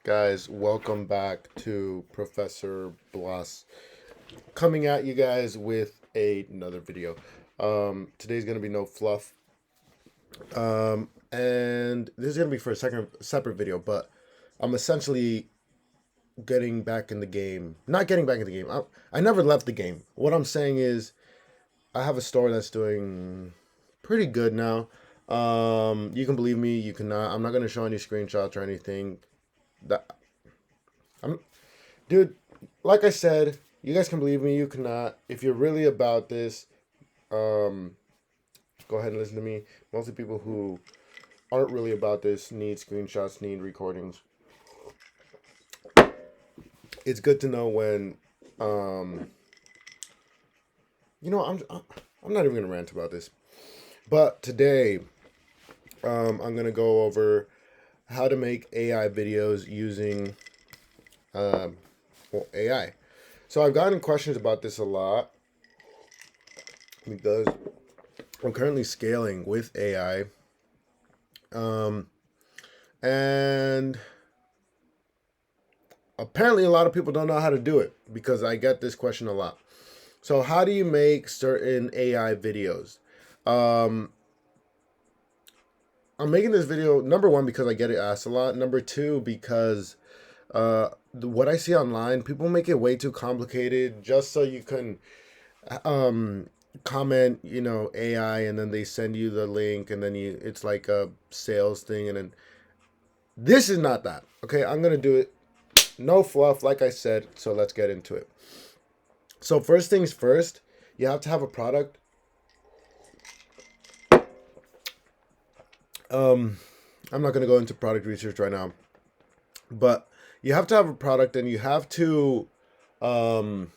Guys, welcome back to Professor Blas. Coming at you guys with another video. Today's gonna be no fluff. And this is gonna be for a second separate video, but I'm essentially getting back in the game. Not getting back in the game. I never left the game. What I'm saying is I have a store that's doing pretty good now. You can believe me, you cannot. I'm not gonna show any screenshots or anything. That I'm Dude, like I said, you guys can believe me, you cannot. If you're really about this, um, go ahead and listen to me. Mostly people who aren't really about this need screenshots, need recordings. It's good to know when, um, you know, I'm not even gonna rant about this. But today, I'm gonna go over how to make AI videos using, AI. So I've gotten questions about this a lot because I'm currently scaling with AI. And apparently a lot of people don't know how to do it because I get this question a lot. So how do you make certain AI videos? Um, I'm making this video, number one, because I get it asked a lot. Number two, because what I see online, people make it way too complicated just so you can um, comment, AI, and then they send you the link, and then it's like a sales thing, and then this is not that. Okay, I'm gonna do it, no fluff, like I said. So let's get into it. So first things first, you have to have a product. I'm not gonna go into product research right now, but you have to have a product, and you have to um,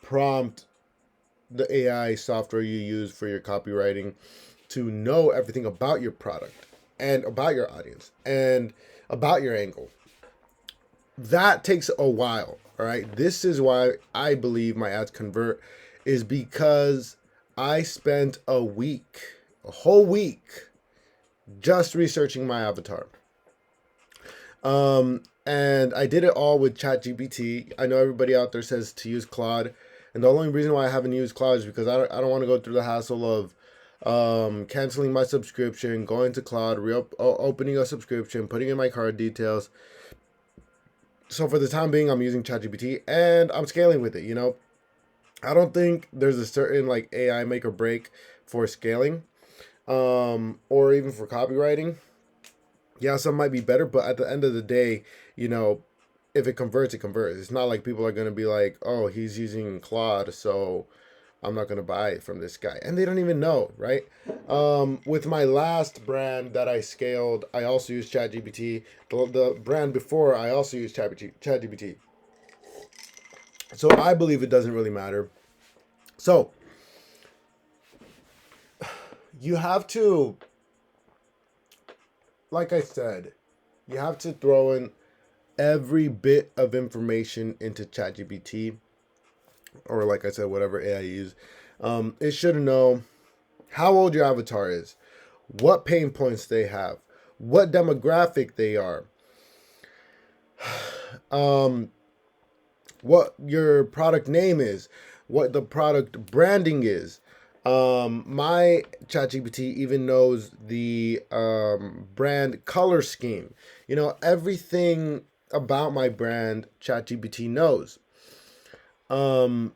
prompt the AI software you use for your copywriting to know everything about your product and about your audience and about your angle. That takes a while. All right. This is why I believe my ads convert, is because I spent a whole week, just researching my avatar. And I did it all with ChatGPT. I know everybody out there says to use Claude, and the only reason why I haven't used Claude is because I don't want to go through the hassle of canceling my subscription, going to Claude, opening a subscription, putting in my card details. So for the time being, I'm using ChatGPT, and I'm scaling with it. I don't think there's a certain like AI make or break for scaling, or even for copywriting. Yeah, some might be better, but at the end of the day, if it converts, it converts. It's not like people are going to be like, oh, he's using Claude, so I'm not going to buy it from this guy. And they don't even know, right? With my last brand that I scaled, I also used ChatGPT. The brand before, I also used ChatGPT. So I believe it doesn't really matter. So you have to, like I said, you have to throw in every bit of information into ChatGPT, or like I said, whatever AI you use. It should know how old your avatar is, what pain points they have, what demographic they are, what your product name is, what the product branding is. My ChatGPT even knows the brand color scheme. Everything about my brand, ChatGPT knows. Um,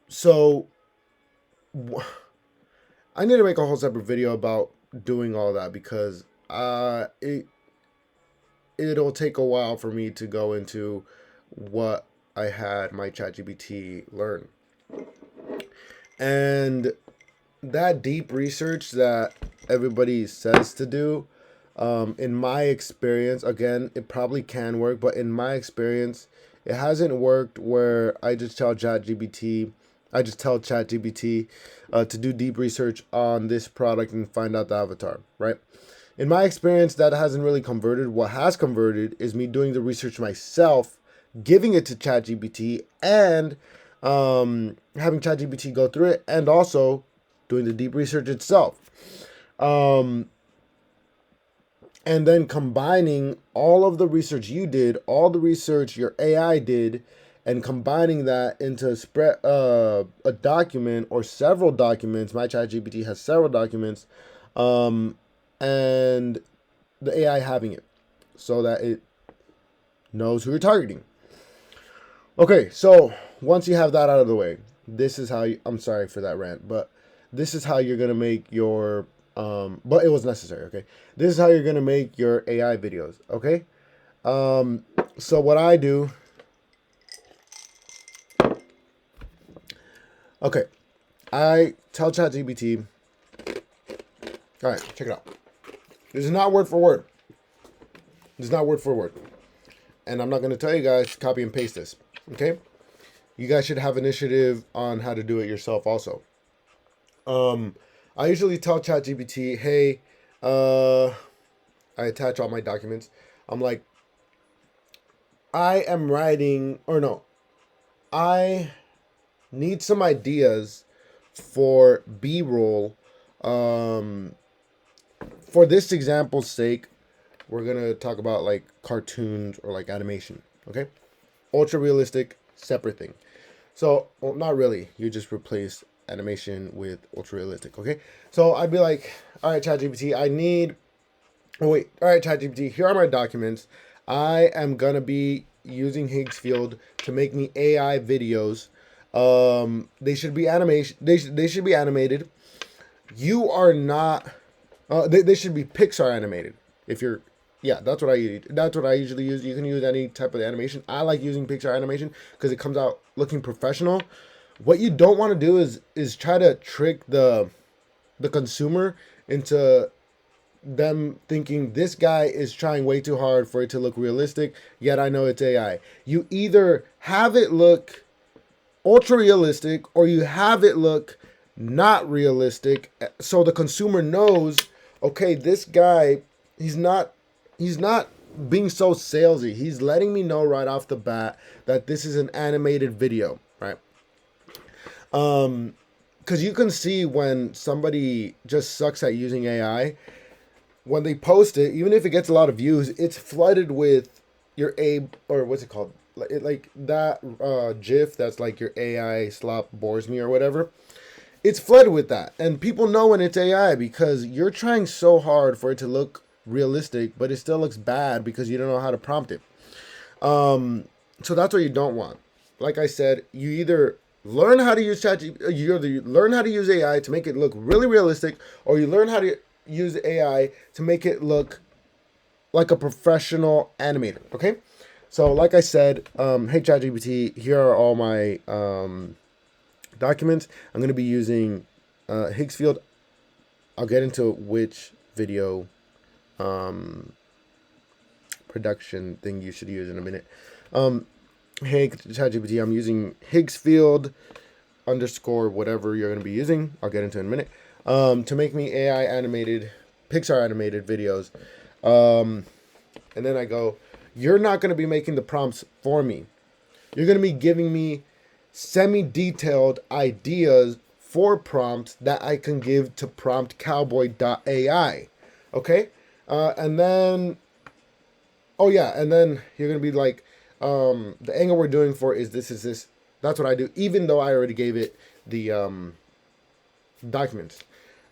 so I need to make a whole separate video about doing all that, because it'll take a while for me to go into what I had my ChatGPT learn. And that deep research that everybody says to do, in my experience, again, it probably can work, but in my experience, it hasn't worked where I just tell ChatGPT, to do deep research on this product and find out the avatar, right? In my experience, that hasn't really converted. What has converted is me doing the research myself, giving it to ChatGPT, and having ChatGPT go through it, and also doing the deep research itself. Um, and then combining all of the research you did, all the research your AI did, and combining that into a document or several documents. My ChatGPT has several documents, and the AI having it so that it knows who you're targeting. Okay, so once you have that out of the way, this is how you, I'm sorry for that rant, but this is how you're gonna make your but it was necessary. Okay, this is how you're gonna make your AI videos. Okay, so what I do, okay, I tell ChatGPT, all right, check it out. This is not word for word. This is not word for word, and I'm not gonna tell you guys to copy and paste this. Okay, you guys should have initiative on how to do it yourself also. I usually tell ChatGPT, hey, I attach all my documents. I'm like, I am writing, or no, I need some ideas for B-roll. For this example's sake, we're gonna talk about like cartoons or like animation. Okay, ultra realistic, separate thing. So, well, not really. You just replace animation with ultra realistic. Okay, so I'd be like, all right, ChatGPT, I need. Oh wait, all right, ChatGPT, here are my documents. I am gonna be using Higgs field to make me AI videos. They should be animation. They should be animated. You are not. They should be Pixar animated. If you're, yeah, that's what I use. That's what I usually use. You can use any type of animation. I like using Pixar animation because it comes out looking professional. What you don't want to do is try to trick the consumer into them thinking this guy is trying way too hard for it to look realistic, yet I know it's AI. You either have it look ultra realistic or you have it look not realistic so the consumer knows, okay, this guy, he's not being so salesy. He's letting me know right off the bat that this is an animated video, right? Because you can see when somebody just sucks at using AI, when they post it, even if it gets a lot of views, it's flooded with your or what's it called? Like that GIF that's like your AI slop bores me or whatever. It's flooded with that, and people know when it's AI because you're trying so hard for it to look realistic, but it still looks bad because you don't know how to prompt it. So that's what you don't want. Like I said, you either learn how to use ChatGPT, you either learn how to use AI to make it look really realistic, or you learn how to use AI to make it look like a professional animator. Okay, so like I said, hey ChatGPT, here are all my documents. I'm going to be using Higgs field. I'll get into which video production thing you should use in a minute. Hey ChatGPT, I'm using Higgs field underscore whatever you're going to be using. I'll get into it in a minute. To make me AI animated, Pixar animated videos. And then I go, you're not going to be making the prompts for me. You're going to be giving me semi-detailed ideas for prompts that I can give to promptcowboy.ai. Okay? And then, oh yeah, and then you're going to be like, the angle we're doing for is this. That's what I do, even though I already gave it the documents.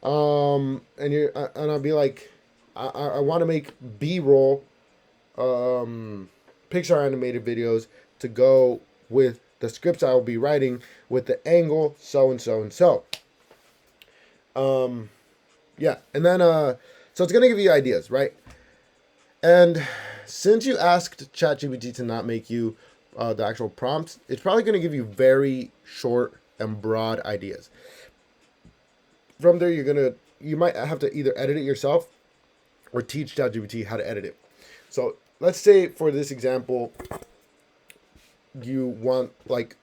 And I'll be like, I want to make B-roll Pixar animated videos to go with the scripts I will be writing with the angle so and so and so. Yeah, and then so it's gonna give you ideas, right? And since you asked ChatGPT to not make you the actual prompts, it's probably gonna give you very short and broad ideas. From there, you might have to either edit it yourself or teach ChatGPT how to edit it. So let's say for this example, you want like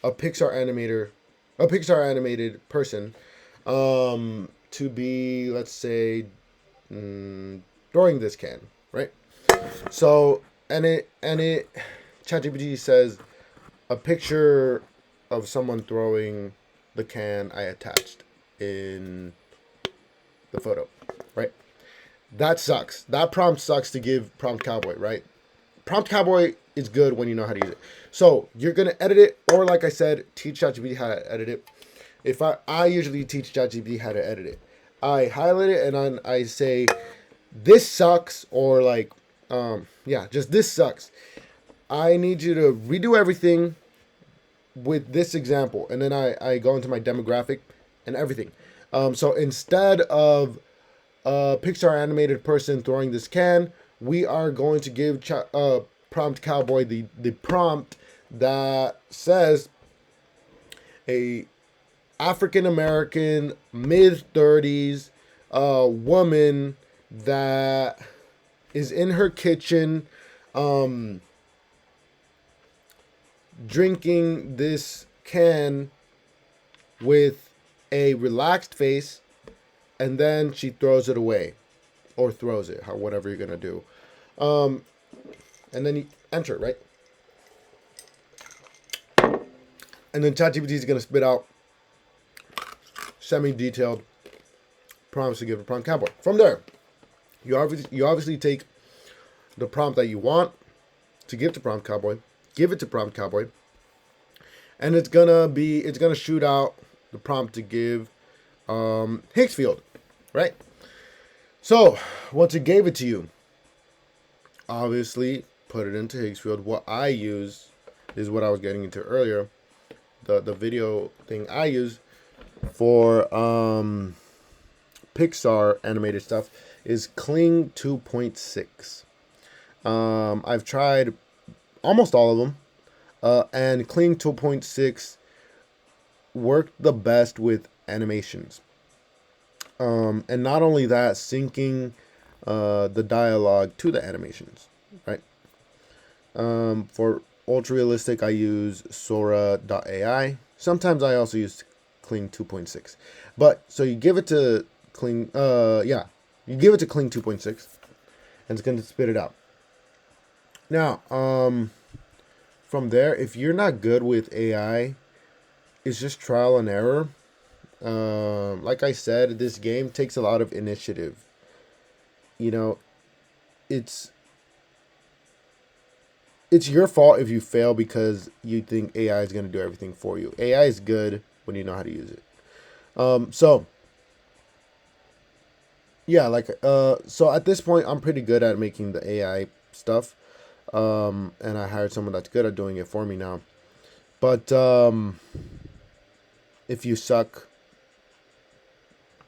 a Pixar animated person, to be, let's say, during this can, right? So and it ChatGPT says a picture of someone throwing the can I attached in the photo, right? That sucks. That prompt sucks to give Prompt Cowboy, right? Prompt Cowboy is good when you know how to use it. So you're gonna edit it, or like I said, teach ChatGPT how to edit it. If I usually teach ChatGPT how to edit it, I highlight it and then I say, "This sucks," or like, yeah, just this sucks. I need you to redo everything with this example, and then I go into my demographic and everything. So instead of a Pixar animated person throwing this can, we are going to give Prompt Cowboy the prompt that says a African American mid 30s woman that is in her kitchen drinking this can with a relaxed face, and then she throws it away, or throws it, whatever you're gonna do, and then you enter it, right? And then ChatGPT is gonna spit out semi-detailed prompts to give to Prompt Cowboy. From there, you obviously take the prompt that you want to give to Prompt Cowboy, give it to Prompt Cowboy, and it's gonna shoot out the prompt to give Hicksfield, right? So once it gave it to you, obviously put it into Hicksfield. What I use is what I was getting into earlier. The video thing I use for Pixar animated stuff is Kling 2.6. I've tried almost all of them, and Kling 2.6 worked the best with animations. And not only that, syncing the dialogue to the animations, right? For ultra realistic, I use Sora.ai. Sometimes I also use Kling 2.6. But so you give it to Kling, you give it to Kling 2.6, and it's going to spit it out. Now, from there, if you're not good with AI, it's just trial and error. Like I said, this game takes a lot of initiative. You know, it's your fault if you fail because you think AI is going to do everything for you. AI is good when you know how to use it. So yeah, so at this point, I'm pretty good at making the AI stuff. And I hired someone that's good at doing it for me now. But if you suck,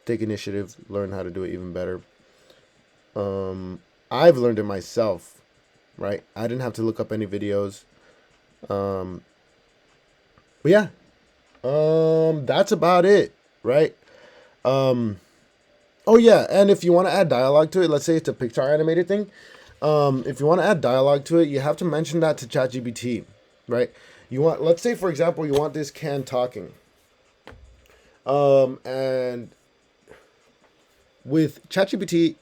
take initiative, learn how to do it even better. I've learned it myself, right? I didn't have to look up any videos. But yeah, that's about it, right? Oh yeah, and if you want to add dialogue to it, let's say it's a Pixar animated thing. If you want to add dialogue to it, you have to mention that to ChatGPT, right? Let's say for example, you want this can talking. And with ChatGPT,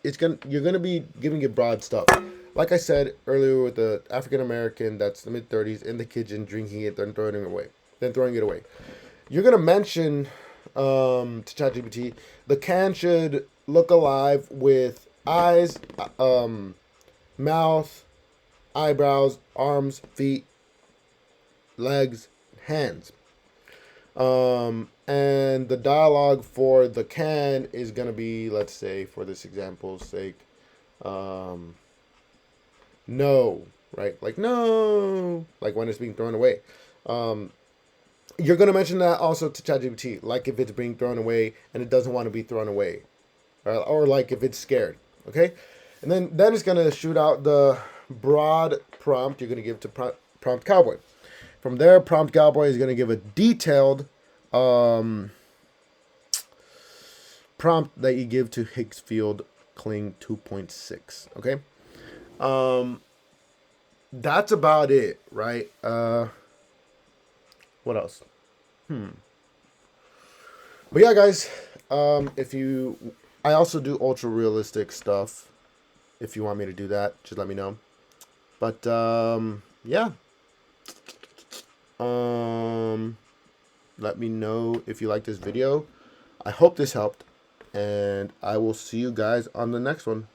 you're gonna be giving it broad stuff. Like I said earlier, with the African American that's the mid 30s in the kitchen drinking it, then throwing it away. You're gonna mention to ChatGPT, the can should look alive with eyes, mouth, eyebrows, arms, feet, legs, hands. And the dialogue for the can is going to be, let's say, for this example's sake, no, right? Like, no, like when it's being thrown away. You're going to mention that also to ChatGPT, like if it's being thrown away and it doesn't want to be thrown away, right? Or like if it's scared, okay? And then it's going to shoot out the broad prompt you're going to give to Prompt Cowboy. From there, Prompt Cowboy is going to give a detailed prompt that you give to Hicksfield Kling 2.6. Okay, that's about it, right? What else? But yeah, guys, I also do ultra realistic stuff. If you want me to do that, just let me know. But yeah. Let me know if you like this video. I hope this helped, and I will see you guys on the next one.